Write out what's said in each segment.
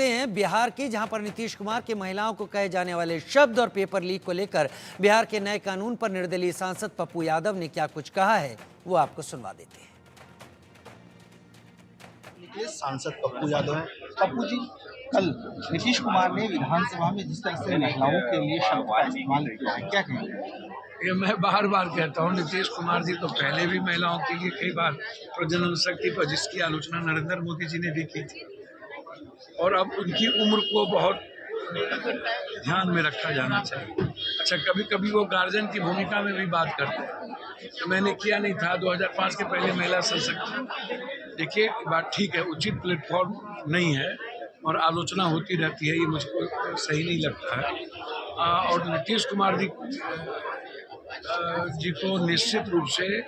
हैं बिहार की, जहां पर नीतीश कुमार के महिलाओं को कहे जाने वाले शब्द और पेपर लीक को लेकर बिहार के नए कानून पर निर्दलीय सांसद पप्पू यादव ने क्या कुछ कहा है, वो आपको सुनवा देते हैं। सांसद पप्पू यादव हैं। पप्पू जी, कल नीतीश कुमार ने विधानसभा में जिस तरह से महिलाओं के लिए शब्द का इस्तेमाल किया है, क्या कहेंगे? ये मैं बार बार कहता हूँ, नीतीश कुमार जी तो पहले भी महिलाओं के लिए कई बार प्रजनन शक्ति पर जिसकी आलोचना नरेंद्र मोदी जी ने भी की थी, और अब उनकी उम्र को बहुत ध्यान में रखा जाना चाहिए। अच्छा, कभी कभी वो गार्जियन की भूमिका में भी बात करते हैं, तो मैंने किया नहीं था 2005 के पहले महिला संसद। देखिए, बात ठीक है, उचित प्लेटफॉर्म नहीं है और आलोचना होती रहती है, ये मुझको सही नहीं लगता है। और नीतीश कुमार जी को निश्चित रूप से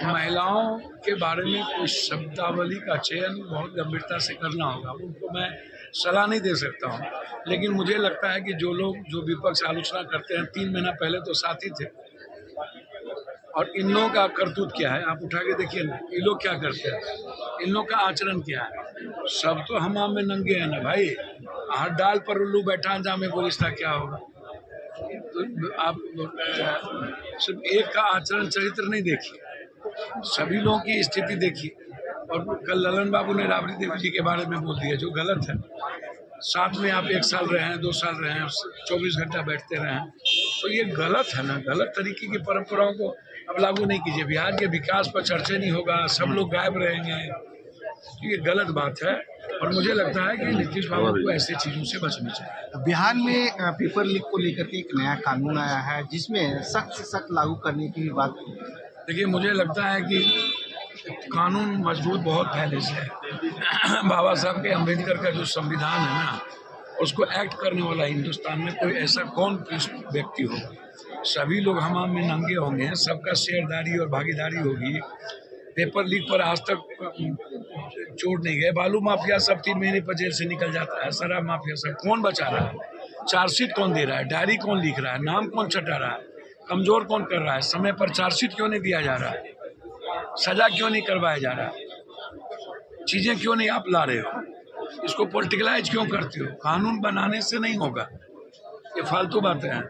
महिलाओं के बारे में कोई शब्दावली का चयन बहुत गंभीरता से करना होगा। उनको मैं सलाह नहीं दे सकता हूँ, लेकिन मुझे लगता है कि जो विपक्ष आलोचना करते हैं, 3 महीना पहले तो साथी थे, और इन लोगों का करतूत क्या है आप उठा के देखिए ना। ये लोग क्या करते हैं, इन लोग का आचरण क्या है? सब तो हमाम में नंगे हैं ना भाई। हर डाल पर उल्लू बैठा जामे गुलिस्ता क्या होगा? तो आप सिर्फ एक का आचरण चरित्र नहीं देखिए, सभी लोगों की स्थिति देखिए। और कल ललन बाबू ने राबड़ी देवी जी के बारे में बोल दिया, जो गलत है। साथ में आप 1 साल रहे हैं, 2 साल रहे हैं, 24 घंटा बैठते रहे हैं, तो ये गलत है ना। गलत तरीके की परंपराओं को अब लागू नहीं कीजिए। बिहार के विकास पर चर्चा नहीं होगा, सब लोग गायब रहेंगे, तो ये गलत बात है। और मुझे लगता है कि नीतीश बाबू को ऐसी चीजों से बचना चाहिए। बिहार में पेपर लीक को लेकर के एक नया कानून आया है, जिसमें सख्त से सख्त लागू करने की बात। देखिए, मुझे लगता है कि कानून मजबूत बहुत पहले से है। बाबा साहब के अम्बेडकर का जो संविधान है ना, उसको एक्ट करने वाला हिंदुस्तान में कोई ऐसा कौन व्यक्ति होगा? सभी लोग हमाम में नंगे होंगे, सबका शेयरदारी और भागीदारी होगी। पेपर लीक पर आज तक चोट नहीं गए। बालू माफिया सब 3 महीने पर जेल से निकल जाता है, शराब माफिया सब कौन बचा रहा है? चार्जशीट कौन दे रहा है? डायरी कौन लिख रहा है? नाम कौन छटा रहा है? कमजोर कौन कर रहा है? समय पर चार्जशीट क्यों नहीं दिया जा रहा है? सजा क्यों नहीं करवाया जा रहा है? चीजें क्यों नहीं आप ला रहे हो? इसको पॉलिटिकलाइज क्यों करते हो? कानून बनाने से नहीं होगा, ये फालतू बातें हैं।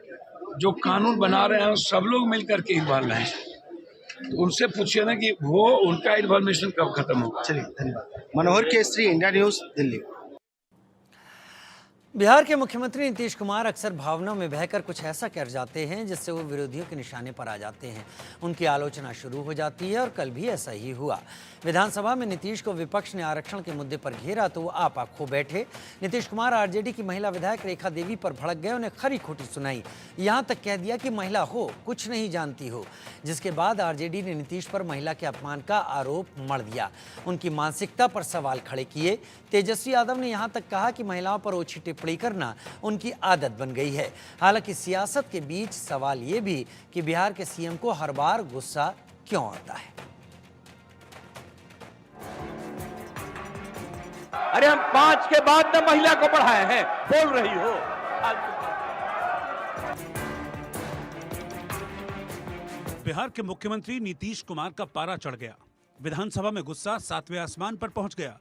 जो कानून बना रहे हैं सब लोग मिलकर के इन्वॉल्व हैं, तो उनसे पूछिए ना कि वो उनका इन्फॉर्मेशन कब खत्म होगा। चलिए, धन्यवाद। मनोहर केसरी, इंडिया न्यूज, दिल्ली। बिहार के मुख्यमंत्री नीतीश कुमार अक्सर भावनाओं में बहकर कुछ ऐसा कर जाते हैं जिससे वो विरोधियों के निशाने पर आ जाते हैं। उनकी आलोचना शुरू हो जाती है और कल भी ऐसा ही हुआ। विधानसभा में नीतीश को विपक्ष ने आरक्षण के मुद्दे पर घेरा तो वो आपा खो बैठे। नीतीश कुमार आरजेडी की महिला विधायक रेखा देवी पर भड़क गए, उन्हें खरी खोटी सुनाई, यहाँ तक कह दिया कि महिला हो कुछ नहीं जानती हो। जिसके बाद आरजेडी ने नीतीश पर महिला के अपमान का आरोप मढ़ दिया, उनकी मानसिकता पर सवाल खड़े किए। तेजस्वी यादव ने यहाँ तक कहा कि महिलाओं पर ओछी टिप्पणी करना उनकी आदत बन गई है। हालांकि सियासत के बीच सवाल ये भी कि बिहार के सीएम को हर बार गुस्सा क्यों आता है। अरे हम 5 के बाद न महिला को बढ़ाए हैं, बोल रही हो। बिहार के मुख्यमंत्री नीतीश कुमार का पारा चढ़ गया। विधानसभा में गुस्सा 7वें आसमान पर पहुंच गया।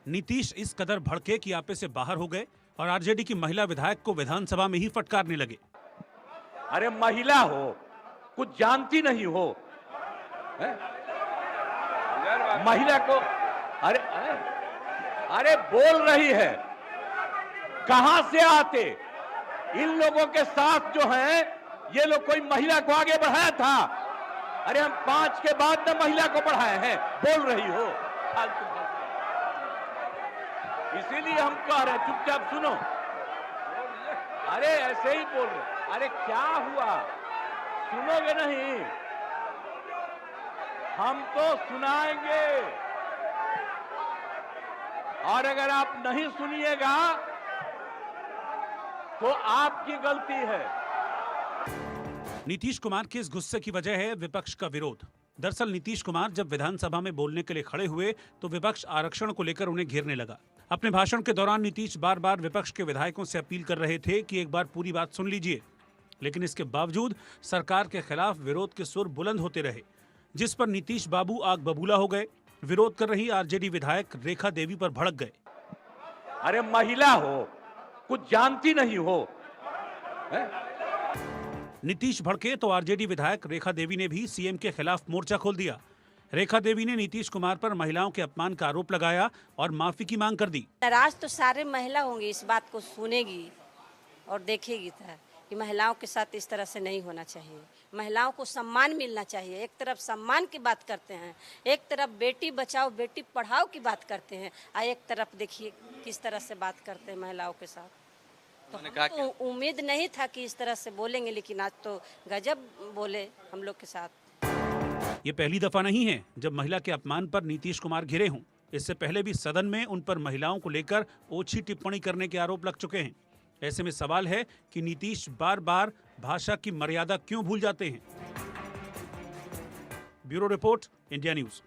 नीतीश इस कदर भड़के कि आपे से बाहर हो गए और आरजेडी की महिला विधायक को विधानसभा में ही फटकारने लगे। अरे महिला हो, कुछ जानती नहीं हो, महिला को अरे बोल रही है, कहां से आते? इन लोगों के साथ जो हैं, ये लोग कोई महिला को आगे बढ़ाया था? अरे हम 5 के बाद न महिला को बढ़ाए हैं, बोल रही हो। इसीलिए हम कह रहे हैं, चुपचाप सुनो। अरे ऐसे ही बोल रहे। अरे क्या हुआ, सुनोगे नहीं? हम तो सुनाएंगे, और अगर आप नहीं सुनिएगा तो आपकी गलती है। नीतीश कुमार के इस गुस्से की वजह है विपक्ष का विरोध। दरअसल नीतीश कुमार जब विधानसभा में बोलने के लिए खड़े हुए तो विपक्ष आरक्षण को लेकर उन्हें घेरने लगा। अपने भाषण के दौरान नीतीश बार बार विपक्ष के विधायकों से अपील कर रहे थे कि एक बार पूरी बात सुन लीजिए, लेकिन इसके बावजूद सरकार के खिलाफ विरोध के सुर बुलंद होते रहे, जिस पर नीतीश बाबू आग बबूला हो गए। विरोध कर रही आरजेडी विधायक रेखा देवी पर भड़क गए। अरे महिला हो, कुछ जानती नहीं हो। नीतीश भड़के तो आरजेडी विधायक रेखा देवी ने भी सीएम के खिलाफ मोर्चा खोल दिया। रेखा देवी ने नीतीश कुमार पर महिलाओं के अपमान का आरोप लगाया और माफी की मांग कर दी। नाराज तो सारे महिला होंगी, इस बात को सुनेगी और देखेगी कि महिलाओं के साथ इस तरह से नहीं होना चाहिए। महिलाओं को सम्मान मिलना चाहिए। एक तरफ सम्मान की बात करते हैं, एक तरफ बेटी बचाओ बेटी पढ़ाओ की बात करते हैं, और एक तरफ देखिए किस तरह से बात करते हैं महिलाओं के साथ। तो उम्मीद नहीं था कि इस तरह से बोलेंगे, लेकिन आज तो गजब बोले हम लोग के साथ। ये पहली दफा नहीं है जब महिला के अपमान पर नीतीश कुमार घिरे हों। इससे पहले भी सदन में उन पर महिलाओं को लेकर ओछी टिप्पणी करने के आरोप लग चुके हैं। ऐसे में सवाल है कि नीतीश बार बार भाषा की मर्यादा क्यों भूल जाते हैं। Bureau report, India news.